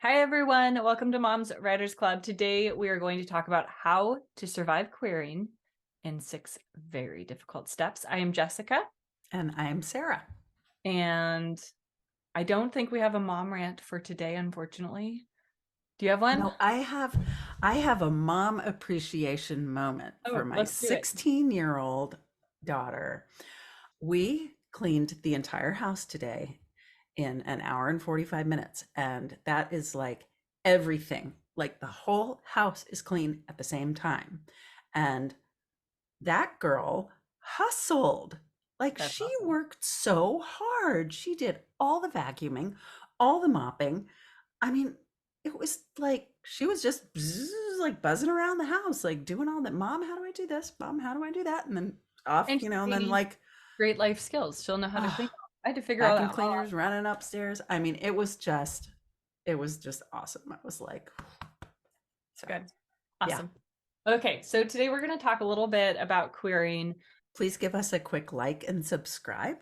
Hi, everyone. Welcome to Mom's Writers Club. Today, we are going to talk about how to survive querying in 6 very difficult steps. I am Jessica, And I'm Sarah. and I don't think we have a mom rant for today, unfortunately. Do you have one? No, I have a mom appreciation moment for Oh, my let's do it. 16-year-old daughter. We cleaned the entire house today in an hour and 45 minutes, and that is like everything. Like the whole house is clean at the same time. And that girl hustled. Like That's she awesome. worked so hard. She did all the vacuuming, all the mopping. I mean, it was like she was just like buzzing around the house, like doing all that. Mom, how do I do this? Mom, how do I do that? And then off, And and then she like, great life skills. She'll know how to clean. oh, I had to figure all vacuum that all cleaners running upstairs. I mean, it was just awesome. I was like, so out. Good. yeah. Awesome. Okay, so today we're going to talk a little bit about querying. Please give us a quick like and subscribe.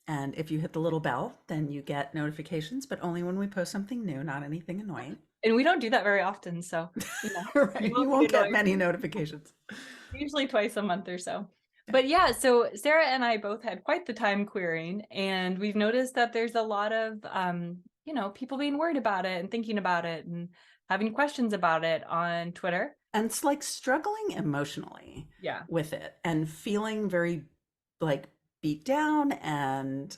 And if you hit the little bell, then you get notifications, but only when we post something new, not anything annoying. And we don't do that very often, so, you Right? You won't be won't get annoyed. many notifications. Usually twice a month or so. Yeah. But yeah, so Sarah and I both had quite the time querying, and we've noticed that there's a lot of, people being worried about it and thinking about it and having questions about it on Twitter. And it's like struggling emotionally Yeah. with it and feeling very like beat down and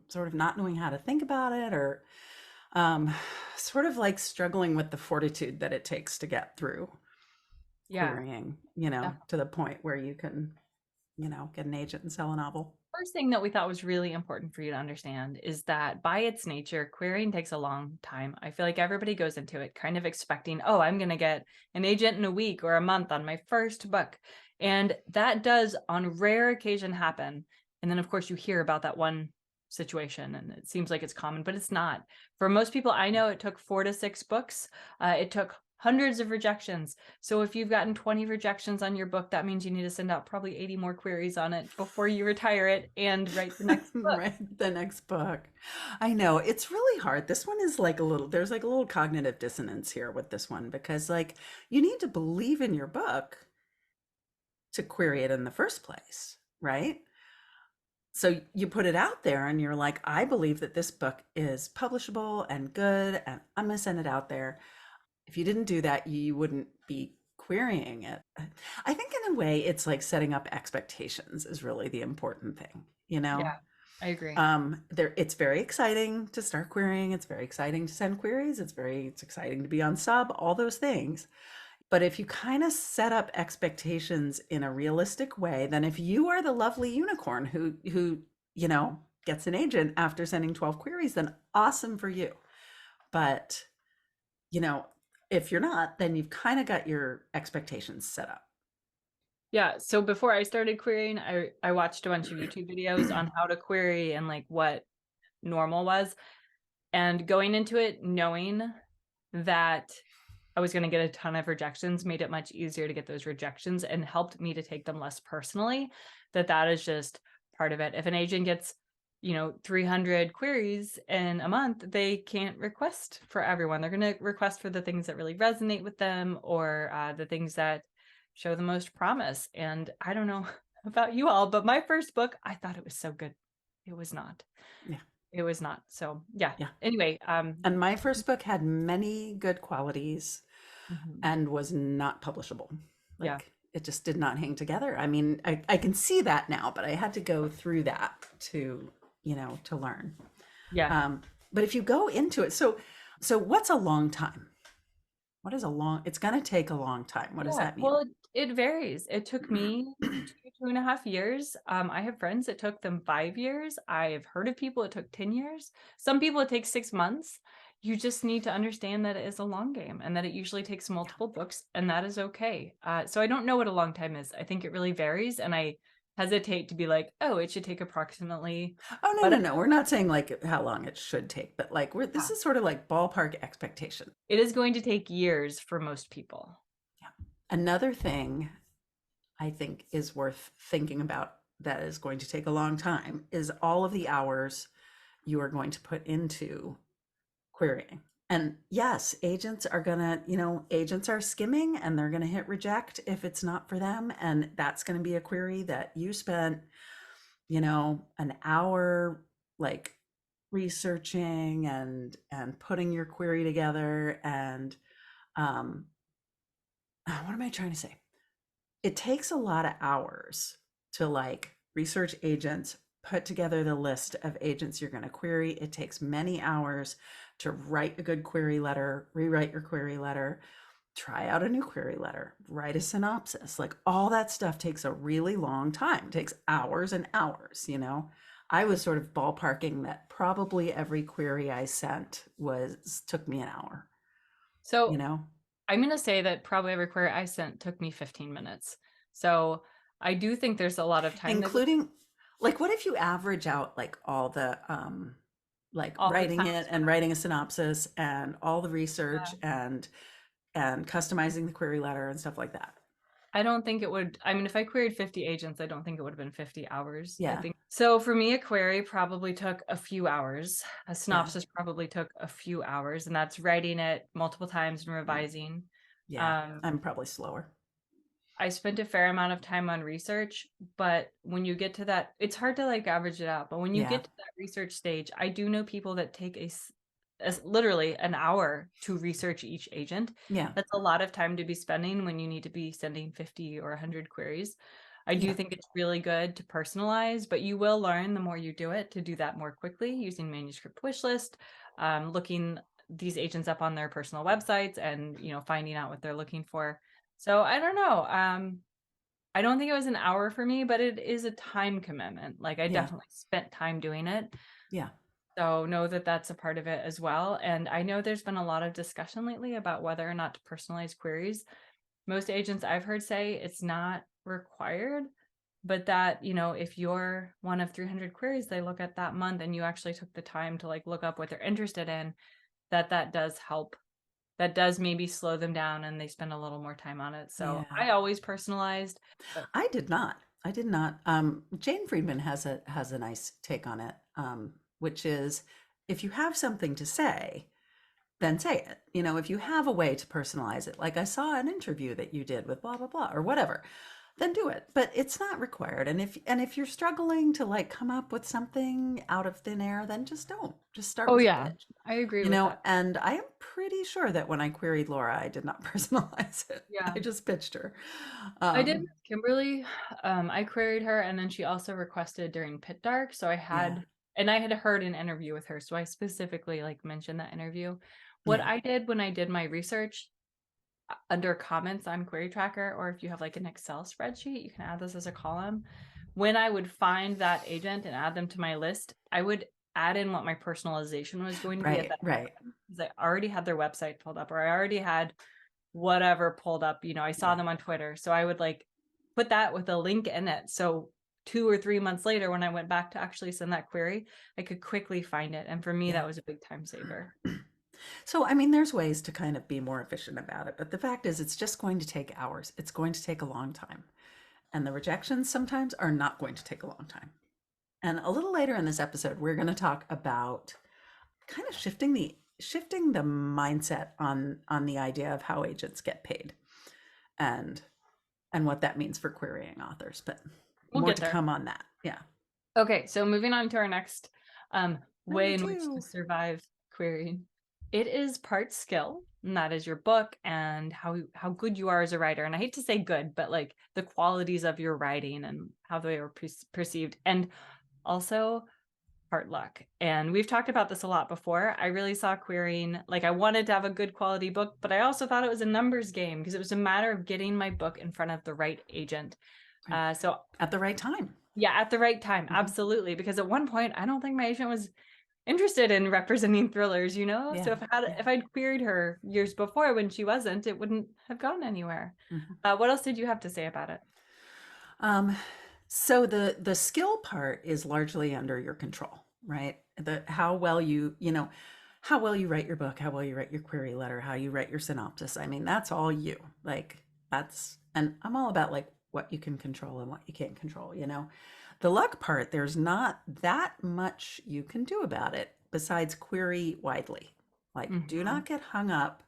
sort of not knowing how to think about it or um, sort of like struggling with the fortitude that it takes to get through Yeah. querying, The to the point where you can, get an agent and sell a novel. first thing that we thought was really important for you to understand is that by its nature, querying takes a long time. I feel like everybody goes into it kind of expecting, oh, I'm going to get an agent in a week or a month on my first book. And that does on rare occasion happen. And then, of course, you hear about that one situation and it seems like it's common, but it's not. For most people I know, it took 4 to 6 books. It took hundreds of rejections. So if you've gotten 20 rejections on your book, that means you need to send out probably 80 more queries on it before you retire it and write the next book. Right, the next book. I know it's really hard. This one is like there's like a little cognitive dissonance here with this one because like you need to believe in your book to query it in the first place, right? So you put it out there and you're like, I believe that this book is publishable and good, and I'm going to send it out there. If you didn't do that, you wouldn't be querying it. I think in a way, it's like setting up expectations is really the important thing, you know? Yeah, I agree. It's very exciting to start querying. It's very exciting to send queries. It's exciting to be on sub, all those things. But if you kind of set up expectations in a realistic way, then if you are the lovely unicorn who gets an agent after sending 12 queries, then awesome for you. But, you know, if you're not, then you've kind of got your expectations set up. Yeah, so before I started querying, I watched a bunch of YouTube videos on how to query and like what normal was. And going into it knowing that I was going to get a ton of rejections made it much easier to get those rejections and helped me to take them less personally. That is just part of it. If an agent gets, 300 queries in a month, they can't request for everyone. They're going to request for the things that really resonate with them or the things that show the most promise. And I don't know about you all, but my first book, I thought it was so good. It was not. Yeah. It was not. So yeah. Yeah. Anyway, And my first book had many good qualities mhm. and was not publishable. Yeah. Like it just did not hang together. I mean, I can see that now, but I had to go through that to learn. Yeah. Um, but if you go into it, so what's a long time? What is a long? It's going to take a long time. What does Yeah, that mean? well, it varies. It took me 2.5 years. I have friends it took them 5 years. I've heard of people it took 10 years. Some people it takes 6 months. You just need to understand that it is a long game and that it usually takes multiple books, and that is okay. So I don't know what a long time is. I think it really varies, and I hesitate to be like, oh, it should take approximately, Oh, no, but no, no. We're not saying like how long it should take, but like this yeah, is sort of like ballpark expectation. it is going to take years for most people. Yeah. Another thing I think is worth thinking about that is going to take a long time is all of the hours you are going to put into querying. And yes, agents are gonna, agents are skimming and they're gonna hit reject if it's not for them. And that's gonna be a query that you spent, an hour like researching and putting your query together. And um, what am I trying to say? It takes a lot of hours to like research agents, put together the list of agents you're going to query. It takes many hours to write a good query letter, rewrite your query letter, try out a new query letter, write a synopsis. Like all that stuff takes a really long time. It takes hours and hours. I was sort of ballparking that probably every query I sent was took me an hour, you So know? I'm going to say that probably every query I sent took me 15 minutes. So I do think there's a lot of time that goes Including, like, what if you average out like all the like all the writing time. it and writing a synopsis and all the research and customizing the query letter and stuff like that? I don't think it would, I mean, if I queried 50 agents, I don't think it would have been 50 hours. I Yeah, think so. For me, a query probably took a few hours. A yeah, synopsis probably took a few hours, and that's writing it multiple times and revising. yeah. Um, I'm probably slower. I spent a fair amount of time on research, but when you get to that, it's hard to like average it out. But when you Yeah, get to that research stage, I do know people that take literally an hour to research each agent. yeah, That's a lot of time to be spending when you need to be sending 50 or 100 queries. I do yeah, think it's really good to personalize, but you will learn the more you do it to do that more quickly using manuscript wish list, looking these agents up on their personal websites and finding out what they're looking for. So I don't know. I don't think it was an hour for me, but it is a time commitment. Like I yeah, definitely spent time doing it. yeah, So know that that's a part of it as well. And I know there's been a lot of discussion lately about whether or not to personalize queries. Most agents I've heard say it's not required, but that, if you're one of 300 queries they look at that month and you actually took the time to like look up what they're interested in, that does help. That does maybe slow them down and they spend a little more time on it. So yeah. I always personalized, but I did not. I did not. Jane Friedman has a nice take on it, which is if you have something to say, then say it. If you have a way to personalize it, like I saw an interview that you did with blah blah blah or whatever, then do it. But it's not required. And if you're struggling to like come up with something out of thin air, then just don't. Just start oh with a yeah, pitch. I agree with that. And I am pretty sure that when I queried Laura, I did not personalize it. Yeah. I just pitched her. I did Um, with Kimberly. I queried her and then she also requested during Pit Dark. So yeah, I had heard an interview with her. So I specifically like mentioned that interview. What yeah, I did when I did my research under comments on Query Tracker, or if you have like an Excel spreadsheet, you can add this as a column. When I would find that agent and add them to my list, I would add in what my personalization was going to be at right, that right. time because I already had their website pulled up or I already had whatever pulled up. I saw Yeah, them on Twitter. So I would like put that with a link in it. So 2 or 3 months later, when I went back to actually send that query, I could quickly find it. And for me, yeah. that was a big time saver. So, I mean, there's ways to kind of be more efficient about it, but the fact is, it's just going to take hours. It's going to take a long time. And the rejections sometimes are not going to take a long time. And a little later in this episode, we're going to talk about kind of shifting the mindset on the idea of how agents get paid and and what that means for querying authors. But We'll more get to there. come on that. Yeah. Okay, so moving on to our next Number way in which to 2. survive querying. It is part skill, and that is your book and how good you are as a writer. And I hate to say good, but like the qualities of your writing and how they are perceived, and also part luck. And we've talked about this a lot before. I really saw querying like I wanted to have a good quality book, but I also thought it was a numbers game because it was a matter of getting my book in front of the right agent. Right. So At the right time. yeah, at the right time. Mhm. Absolutely. Because at one point, I don't think my agent was interested in representing thrillers, you know? So Yeah. Yeah. if I'd queried her years before when she wasn't, it wouldn't have gone anywhere. Mhm. What else did you have to say about it? Um, so the skill part is largely under your control, right? The how well how well you write your book, how well you write your query letter, how you write your synopsis. I mean, that's all you. Like and I'm all about like what you can control and what you can't control. The luck part, there's not that much you can do about it besides query widely. Like, do Mhm. not get hung up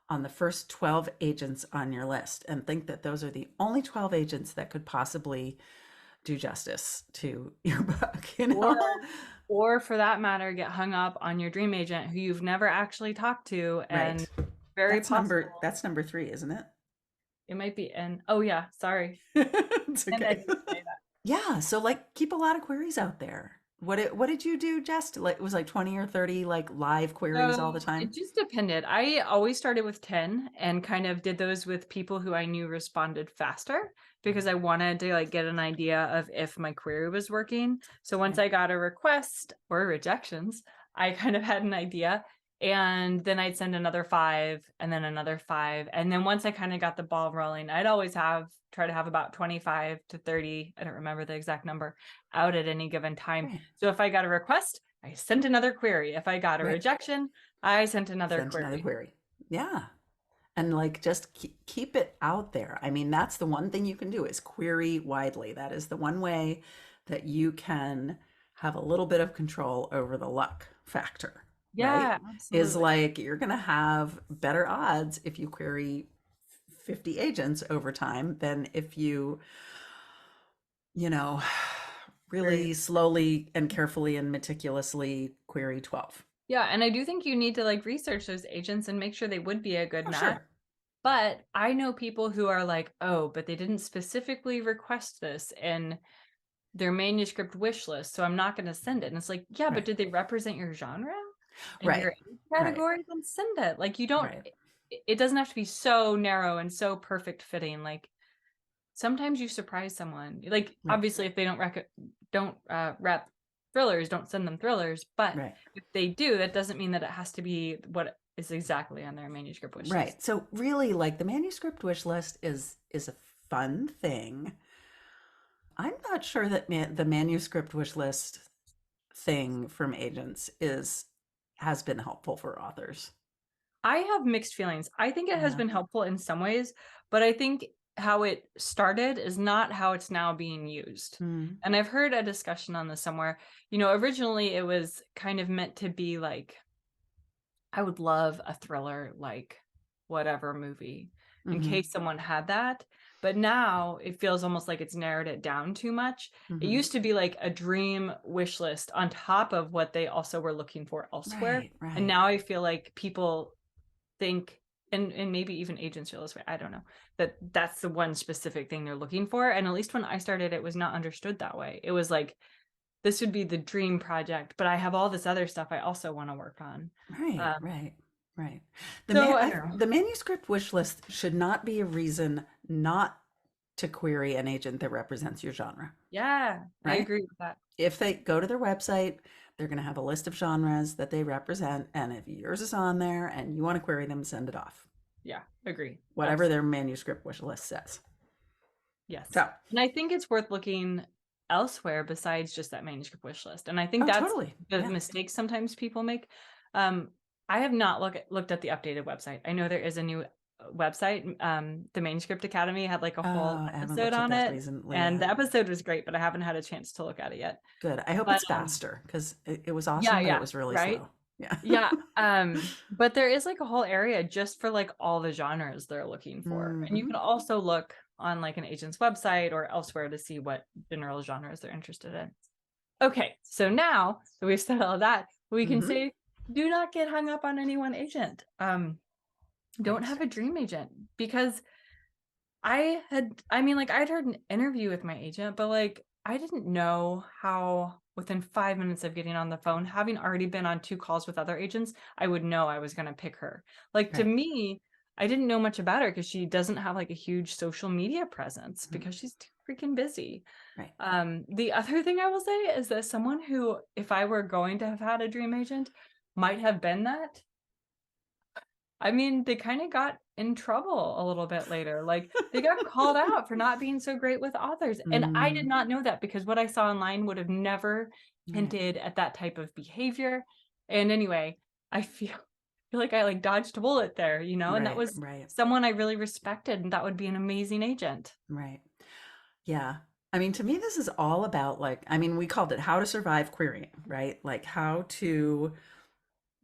on the first 12 agents on your list and think that those are the only 12 agents that could possibly do justice to your book, you Or know? or for that matter, get hung up on your dream agent who you've never actually talked to, and Right. very possible That's number 3, isn't it? it might be oh yeah, sorry. It's And I okay. didn't say that. Yeah, so like keep a lot of queries out there. What did you do, Jess? Like it was like 20 or 30 like live queries all So the time? it just depended. I always started with 10 and kind of did those with people who I knew responded faster because I wanted to like get an idea of if my query was working. So once Right. I got a request or rejections, I kind of had an idea. And then I'd send another 5 and then another 5. And then once I kind of got the ball rolling, I'd always try to have about 25 to 30, I don't remember the exact number, out at any given time. Right. So if I got a request, I sent another query. If I got a Right. rejection, I sent another Send another query. query. Yeah. And like just keep it out there. I mean, that's the one thing you can do is query widely. That is the one way that you can have a little bit of control over the luck factor, right? Yeah, Is absolutely. like you're going to have better odds if you query 50 agents over time than if you know, Agree. really slowly and carefully and meticulously query 12. Yeah, and I do think you need to like research those agents and make sure they would be a good Oh, match. sure. But I know people who are like, oh, but they didn't specifically request this in their manuscript wish list, so I'm not going to send it. And it's like, yeah, but Right. did they represent your genre and Right. your age Right. category? Then send it. Like, you don't, Right. it doesn't have to be so narrow and so perfect fitting. Like, sometimes you surprise someone. Like Right. obviously if they don't rep thrillers, don't send them thrillers, but Right. if they do, that doesn't mean that it has to be what is exactly on their manuscript wish list. Right. So really like the manuscript wish list is a fun thing. I'm not sure that the manuscript wish list thing from agents is has been helpful for authors. I have mixed feelings. I think it has Yeah. been helpful in some ways, but I think how it started is not how it's now being used. Mm, And I've heard a discussion on this somewhere. Originally it was kind of meant to be like, I would love a thriller like whatever movie in mm-hmm, case someone had that. But now it feels almost like it's narrowed it down too much. It mm-hmm. used to be like a dream wish list on top of what they also were looking for elsewhere. Right, And right, now I feel like people think, and maybe even agents feel this way, I don't know, that that's the one specific thing they're looking for. And at least when I started, it was not understood that way. It was like, this would be the dream project, but I have all this other stuff I also want to work on. right, Um, right, right. so I don't know. The manuscript wish list should not be a reason not to query an agent that represents your genre, Yeah, I right? agree with that. If they go to their website, they're going to have a list of genres that they represent, and if yours is on there and you want to query them, send it off. Yeah, agree. Whatever Absolutely. their manuscript wish list says. Yes. So, And I think it's worth looking elsewhere besides just that manuscript wish list. And I think oh, that's totally. the Yeah. mistake sometimes people make. Um, I have not looked at the updated website. I know there is a new website. The Manuscript Academy had like a Oh, whole I haven't episode looked at on that it, recently and the yet. episode was great, but I haven't had a chance to look at it yet. Good. I hope But it's faster because it was yeah, awesome, but it yeah, was really right. slow. Yeah. Yeah, but there is like a whole area just for like all the genres they're looking for. And you Hmm. can also look on like an agent's website or elsewhere to see what general genres they're interested in. Okay, so now that we've said all that, we can Hmm. say do not get hung up on any one agent. Don't Right. have a dream agent because like I'd heard an interview with my agent, but like I didn't know how within 5 minutes of getting on the phone, having already been on 2 calls with other agents, I would know I was going to pick her. Like to Right. me, I didn't know much about her because she doesn't have like a huge social media presence Mhm. because she's too freaking busy. Right. The other thing I will say is that someone who, if I were going to have had a dream agent, might have been that. I mean, they kind of got in trouble a little bit later. Like they got called out for not being so great with authors. And I did Mm, not know that because what I saw online would have never right. hinted at that type of behavior. And anyway, I feel like I like dodged a bullet there, and that Right. was Right. someone I really respected and that would be an amazing agent. Right. Yeah. I mean, to me, this is all about like, I mean, we called it how to survive querying, right? Like how to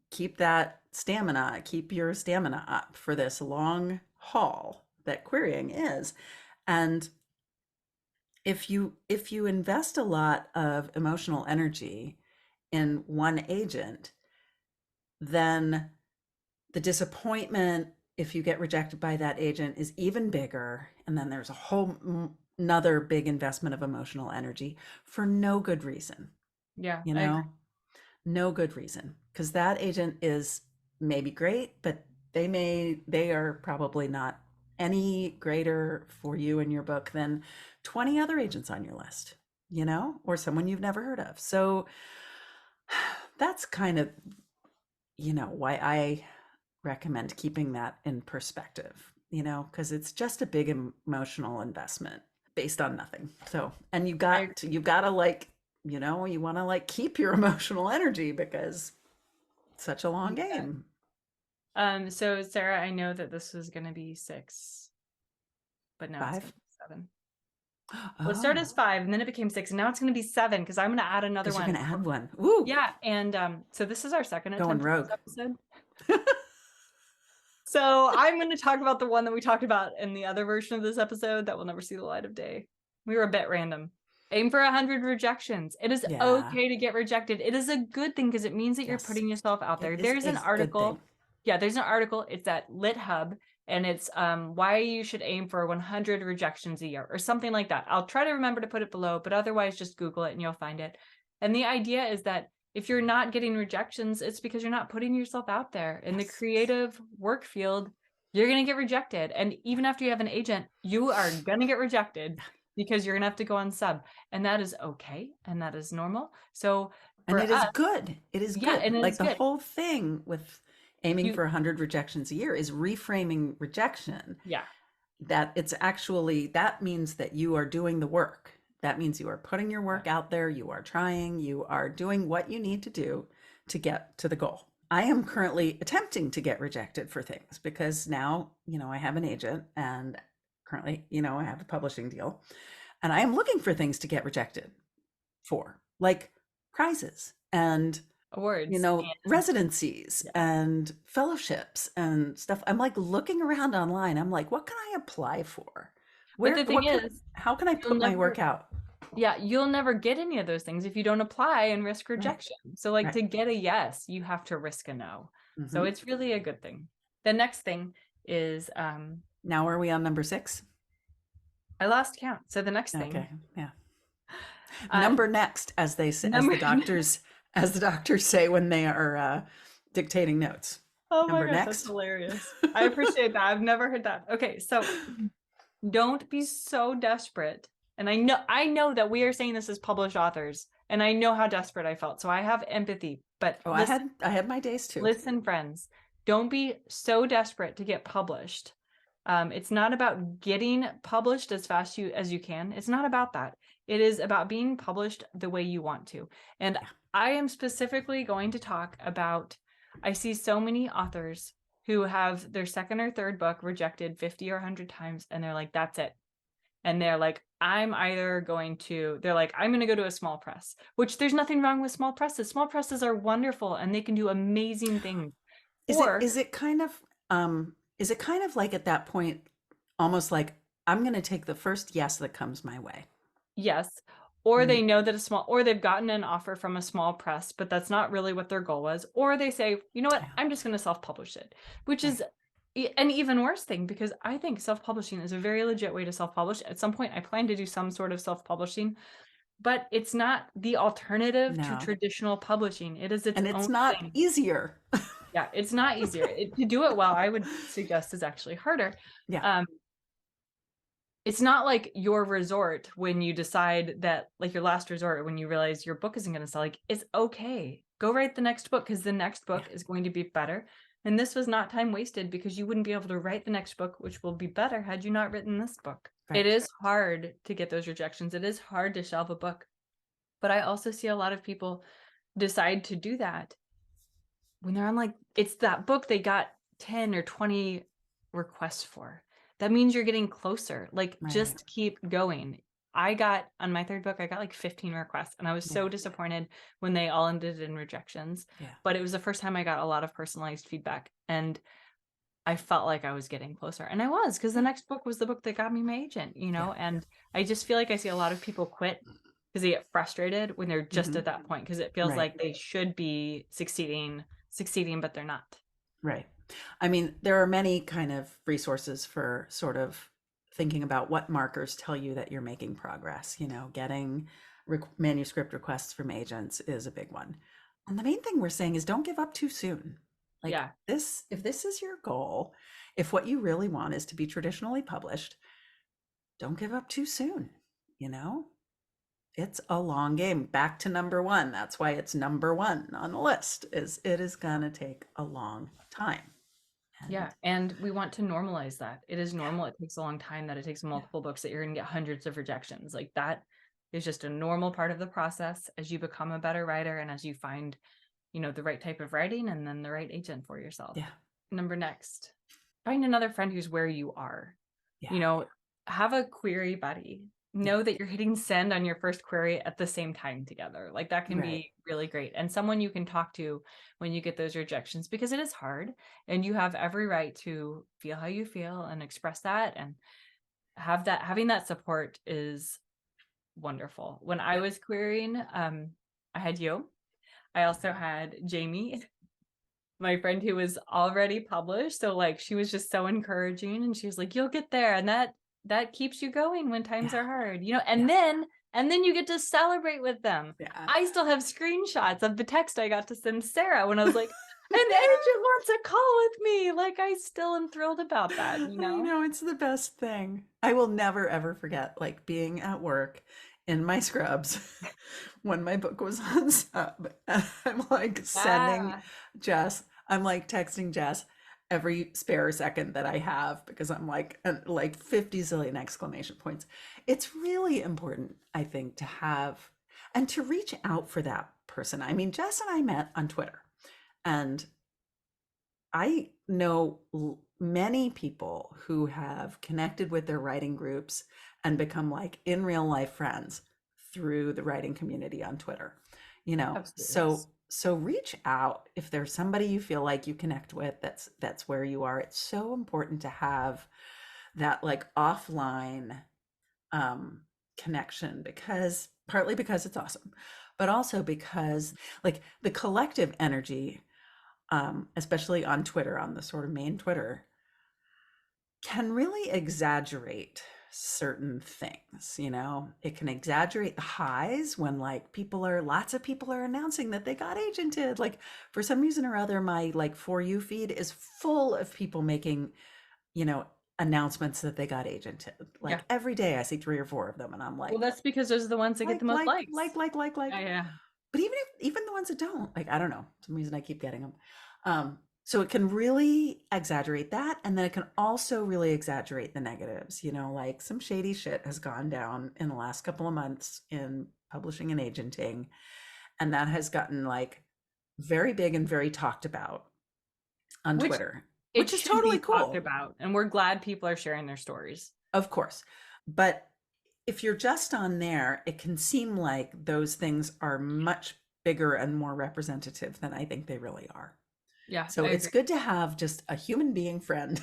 keep that stamina, keep your stamina up for this long haul that querying is. And if you invest a lot of emotional energy in one agent, then the disappointment if you get rejected by that agent is even bigger. And then there's a whole another big investment of emotional energy for no good reason, Yeah, you I agree. know, no good reason. Because that agent is maybe great, but they are probably not any greater for you in your book than 20 other agents on your list, or someone you've never heard of. So that's kind of, why I recommend keeping that in perspective, because it's just a big emotional investment based on nothing. So, and I you got to like, you want to like keep your emotional energy because it's such a long agree. game. So Sarah, I know that this was gonna be 6, but now it's gonna Five. be 7. Well, it started as Oh, 5 and then it became 6 and now it's gonna be 7 because I'm gonna add another because you're going one. to add one. Ooh, Yeah, and so this is our second going attempt at rogue. this episode. So I'm going to talk about the one that we talked about in the other version of this episode that will never see the light of day. We were a bit random. Aim for 100 rejections. It is Yeah. okay to get rejected. It is a good thing because it means that you're Yes. putting yourself out It there. is There's a an good thing. article. Yeah, there's an article. It's at Lit Hub, and it's why you should aim for 100 rejections a year or something like that. I'll try to remember to put it below, but otherwise just Google it and you'll find it. And the idea is that if you're not getting rejections, it's because you're not putting yourself out there. In the Yes. creative work field, you're going to get rejected. And even after you have an agent, you are going to get rejected because you're going to have to go on sub. And that is okay. And that is normal. So And for it is us, good. It is yeah, good. and it Like is the good. whole thing with aiming You, for 100 rejections a year is reframing rejection. yeah, That it's actually, that means that you are doing the work. That means you are putting your yeah. work out there, you are trying, you are doing what you need to do to get to the goal. I am currently attempting to get rejected for things because now, I have an agent and currently, I have a publishing deal and I am looking for things to get rejected for, like prizes and Awards. And residencies yeah. and fellowships and stuff. I'm like looking around online. I'm like, what can I apply for? But the thing is, How can I you'll put my never, work out? yeah, you'll never get any of those things if you don't apply and risk Right. rejection. So like Right. to get a yes, you have to risk a no. So Hmm. it's really a good thing. The next thing is Now, are we on number 6? I lost count. So the next thing, Okay. Yeah. uh Number next, as they say, number as the doctors say when they are dictating notes. Oh my Number gosh, that's next. hilarious. I appreciate that. I've never heard that. Okay, so don't be so desperate. And I know that we are saying this as published authors, and I know how desperate I felt. So I have empathy. But Oh, listen, I had my days too. listen, friends, don't be so desperate to get published. It's not about getting published as fast as you can. It's not about that. It is about being published the way you want to. And Yeah. I am specifically going to talk about, I see so many authors who have their second or third book rejected 50 or 100 times, and they're like, that's it. And they're like, I'm going to go to a small press, which there's nothing wrong with small presses. Small presses are wonderful and they can do amazing things. Or Is it kind of like at that point almost like I'm going to take the first yes that comes my way. yes, or they Mm, know that or they've gotten an offer from a small press, but that's not really what their goal was. Or they say, you know what, yeah, I'm just going to self-publish it, which right. is an even worse thing because I think self-publishing is a very legit way to self-publish. At some point, I plan to do some sort of self-publishing, but it's not the alternative to No. traditional publishing. It is its And it's own not thing. easier. Yeah, it's not easier. To do it well, I would suggest is actually harder. Yeah, Um, it's not like your resort when you decide that, like your last resort when you realize your book isn't going to sell. Like, it's okay. Go write the next book because the next yeah, book is going to be better. And this was not time wasted because you wouldn't be able to write the next book, which will be better had you not written this book. It right. is hard to get those rejections. It is hard to shelve a book. But I also see a lot of people decide to do that when they're on, like, it's that book they got 10 or 20 requests for. That means you're getting closer. Like, Right. just keep going. I got on my third book, I got like 15 requests, and I was so Yeah. disappointed when they all ended in rejections. Yeah. But it was the first time I got a lot of personalized feedback, and I felt like I was getting closer. And I was, because the Yeah. next book was the book that got me my agent, Yeah. and I just feel like I see a lot of people quit because they get frustrated when they're just Hmm. at that point, because it feels Right. like they should be succeeding, but they're not. Right. I mean, there are many kind of resources for sort of thinking about what markers tell you that you're making progress. Getting manuscript requests from agents is a big one. And the main thing we're saying is don't give up too soon. Like Yeah. if this is your goal, if what you really want is to be traditionally published, don't give up too soon. You know, it's a long game. Back to number one. That's why it's number one on the list. Is it is gonna take a long time. Yeah, And and we want to normalize that. It is yeah, normal. It takes a long time, that it takes yeah, multiple books, that you're going to get hundreds of rejections. Like, that is just a normal part of the process as you become a better writer and as you find, the right type of writing and then the right agent for yourself. yeah, Number next, find another friend who's where you are. yeah, You know, have a query buddy. yeah. Know that you're hitting send on your first query at the same time together. Like, that can Right. be really great. And someone you can talk to when you get those rejections, because it is hard, and you have every right to feel how you feel and express that, and having that support is wonderful. When I Yeah. was querying, I had you. I also had Jamie, my friend who was already published. So like, she was just so encouraging, and she was like, you'll get there. And that keeps you going when times Yeah. are hard, Yeah. and then you get to celebrate with them. Yeah. I still have screenshots of the text I got to send Sarah when I was like, an agent wants a call with me. Like, I still am thrilled about that. I know it's the best thing. I will never ever forget like being at work in my scrubs when my book was on sub. And I'm like sending Ah, Jess, I'm like texting Jess every spare second that I have because I'm like 50 zillion exclamation points. It's really important, I think, to have and to reach out for that person. I mean, Jess and I met on Twitter, and I know many people who have connected with their writing groups and become like in real life friends through the writing community on Twitter. absolutely. So reach out if there's somebody you feel like you connect with that's where you are. It's so important to have that like offline um connection, because partly because it's awesome, but also because like the collective energy, especially on Twitter, on the sort of main Twitter, can really exaggerate certain things. It can exaggerate the highs when like lots of people are announcing that they got agented. Like for some reason or other, my like For You feed is full of people making, you know, announcements that they got agented. Yeah. Like every day I see 3 or 4 of them and I'm Well, like, that's because those are the ones that get the most likes. like. Yeah, yeah. But even the ones that don't, like, I don't know, for some reason I keep getting them. So it can really exaggerate that, and then it can also really exaggerate the negatives. Like some shady shit has gone down in the last couple of months in publishing and agenting, and that has gotten like very big and very talked about on Which Twitter, it which is should totally be talked cool, about, and we're glad people are sharing their stories. of course. But if you're just on there, it can seem like those things are much bigger and more representative than I think they really are. Yeah, So I it's agree. good to have just a human being friend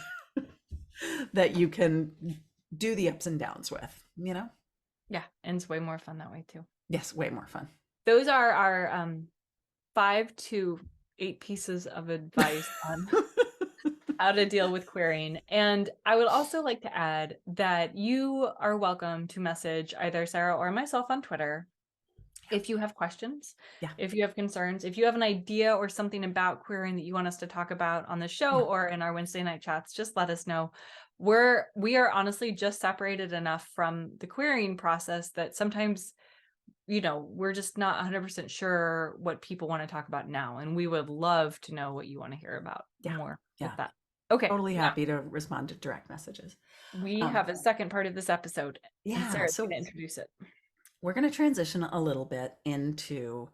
that you can do the ups and downs with. Yeah, and it's way more fun that way too. Yes, way more fun. Those are our 5 to 8 pieces of advice on how to deal with querying. And I would also like to add that you are welcome to message either Sarah or myself on Twitter if you have questions, Yeah, if you have concerns, if you have an idea or something about querying that you want us to talk about on the show yeah, or in our Wednesday night chats. Just let us know. We are honestly just separated enough from the querying process that sometimes, we're just not 100% sure what people want to talk about now, and we would love to know what you want to hear about yeah, more with yeah. that. Okay, Totally now happy to respond to direct messages. we Um, have a second part of this episode, and yeah, Sarah's going so to introduce it. we're going to transition a little bit into,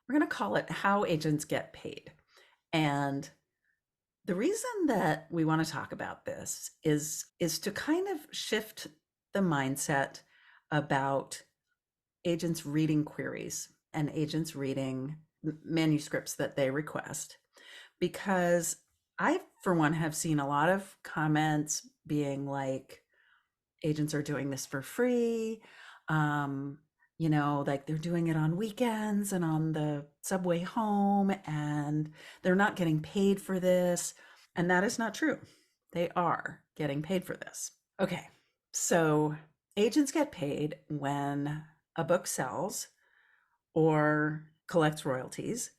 we're going to call it How Agents Get Paid. And the reason that we want to talk about this is to kind of shift the mindset about agents reading queries and agents reading manuscripts that they request, because I, for one, have seen a lot of comments being like, agents are doing this for free. Um, like they're doing it on weekends and on the subway home, and they're not getting paid for this. And that is not true. They are getting paid for this. Okay, so agents get paid when a book sells or collects royalties,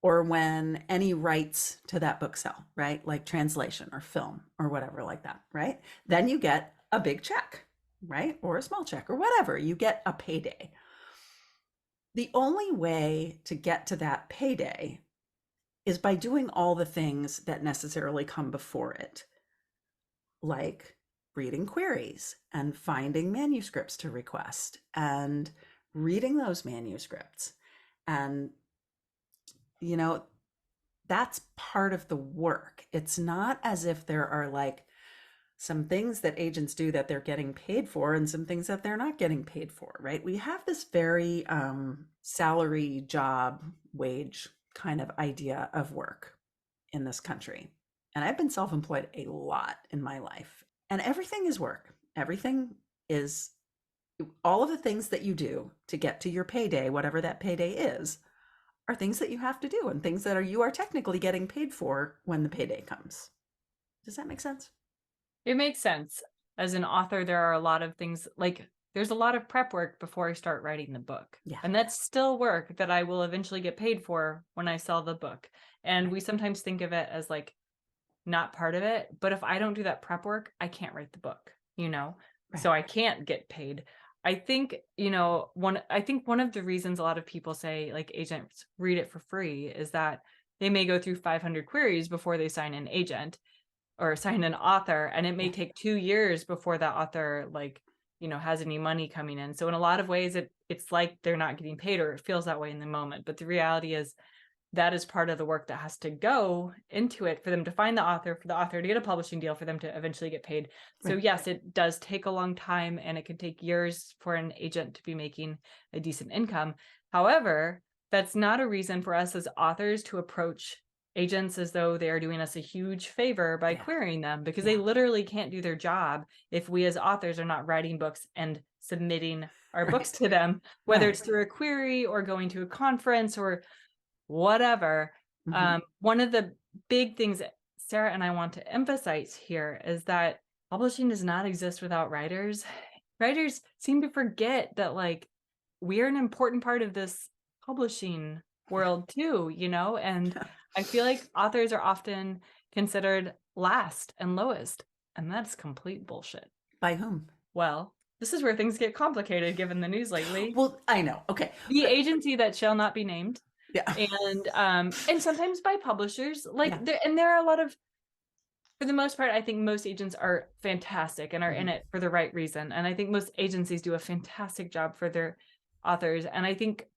or when any rights to that book sell, right? Like translation or film or whatever like that, right? Then you get a big check, right? Or a small check or whatever. You get a payday. The only way to get to that payday is by doing all the things that necessarily come before it, like reading queries and finding manuscripts to request and reading those manuscripts. And, you know, that's part of the work. It's not as if there are like some things that agents do that they're getting paid for and some things that they're not getting paid for, right? We have this very salary job wage kind of idea of work in this country. And I've been self-employed a lot in my life, and everything is work. Everything is, all of the things that you do to get to your payday, whatever that payday is, are things that you have to do and things that you are technically getting paid for when the payday comes. Does that make sense? It makes sense. As an author, there are a lot of things, like there's a lot of prep work before I start writing the book. Yeah. And that's still work that I will eventually get paid for when I sell the book. And we sometimes think of it as like not part of it. But if I don't do that prep work, I can't write the book, you know? Right. So I can't get paid. I think, one of the reasons a lot of people say like agents read it for free is that they may go through 500 queries before they sign an agent or sign an author, and it may Yeah. take 2 years before that author has any money coming in. So in a lot of ways it's like they're not getting paid, or it feels that way in the moment. But the reality is that is part of the work that has to go into it for them to find the author, for the author to get a publishing deal, for them to eventually get paid. So Right. yes, it does take a long time, and it can take years for an agent to be making a decent income. However, that's not a reason for us as authors to approach agents as though they are doing us a huge favor by Yeah. querying them, because they Yeah. literally can't do their job if we as authors are not writing books and submitting our books Right. to them, whether Right. it's through a query or going to a conference or whatever. Hmm. One of the big things that Sarah and I want to emphasize here is that publishing does not exist without writers. Writers seem to forget that like we're an important part of this publishing Yeah. world too, and I feel like authors are often considered last and lowest, and that's complete bullshit. By whom? Well, this is where things get complicated given the news lately. Well, I know. Okay. The agency that shall not be named, Yeah. and sometimes by publishers, Yeah. there are a lot of, for the most part, I think most agents are fantastic and are in Hmm. it for the right reason, and I think most agencies do a fantastic job for their authors. And I think,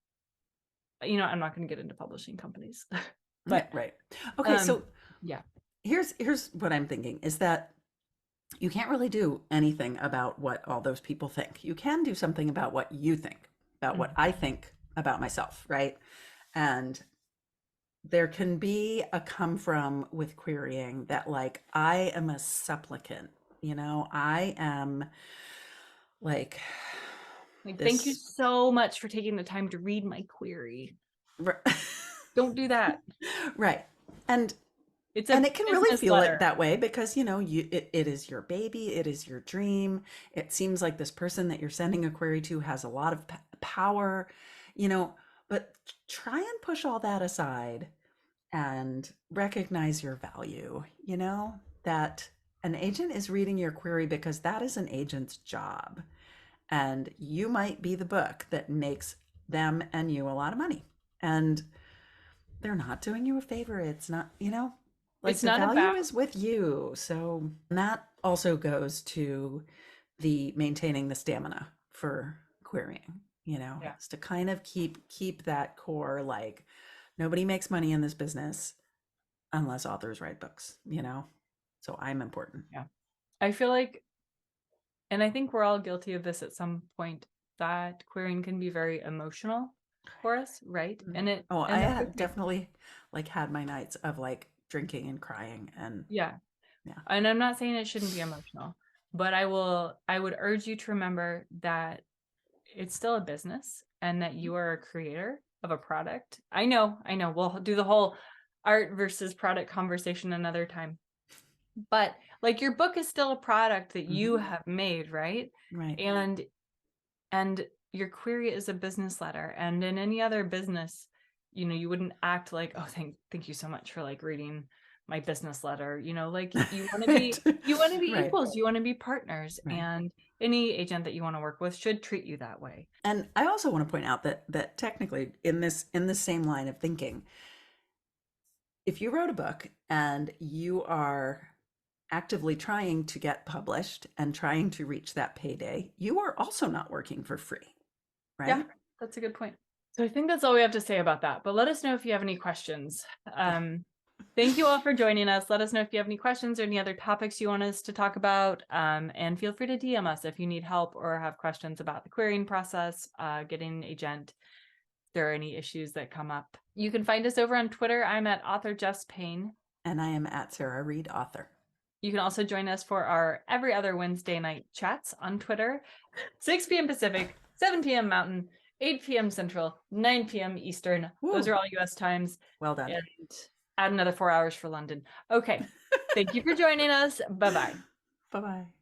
I'm not going to get into publishing companies, Yeah. but Right. Okay. So yeah. here's what I'm thinking is that you can't really do anything about what all those people think. You can do something about what you think, about what Mhm. I think about myself, right? And there can be a come from with querying that, like, I am a supplicant, I am like Like, thank you this. so much for taking the time to read my query. Don't do that. Right. And It's and a it can really business feel letter. it that way because it is your baby, it is your dream. It seems like this person that you're sending a query to has a lot of power, you know, but try and push all that aside and recognize your value, that an agent is reading your query because that is an agent's job. And you might be the book that makes them and you a lot of money. And they're not doing you a favor. It's not, like It's the not value about, is with you. So that also goes to the maintaining the stamina for querying, yeah. is to kind of keep that core, like nobody makes money in this business unless authors write books. So I'm important. Yeah. I feel like And I think we're all guilty of this at some point, that querying can be very emotional for us, right? Mm. And Oh, I that's have okay. definitely like had my nights of like drinking and crying and Yeah. yeah. And I'm not saying it shouldn't be emotional, but I would urge you to remember that it's still a business and that you are a creator of a product. I know. We'll do the whole art versus product conversation another time. But like your book is still a product that you Hmm. have made, right? Right. And and your query is a business letter. And in any other business, you wouldn't act like, oh, thank you so much for like reading my business letter. Like Right. you want to be Right. equals, you want to be partners, Right. and any agent that you want to work with should treat you that way. And I also want to point out that technically in this same line of thinking, if you wrote a book and you are actively trying to get published and trying to reach that payday, you are also not working for free, Yeah, right? that's a good point. So I think that's all we have to say about that. But let us know if you have any questions. Yeah. Thank you all for joining us. Let us know if you have any questions or any other topics you want us to talk about. And feel free to DM us if you need help or have questions about the querying process, getting an agent, if there are any issues that come up. You can find us over on Twitter. I'm at author Jess Payne. And I am at Sarah Reed Author. You can also join us for our every other Wednesday night chats on Twitter, 6 p.m. Pacific, 7 p.m. Mountain, 8 p.m. Central, 9 p.m. Eastern. Those Woo. are all US times. Well done. And add another 4 hours for London. Okay. Thank you for joining us. Bye bye. Bye bye.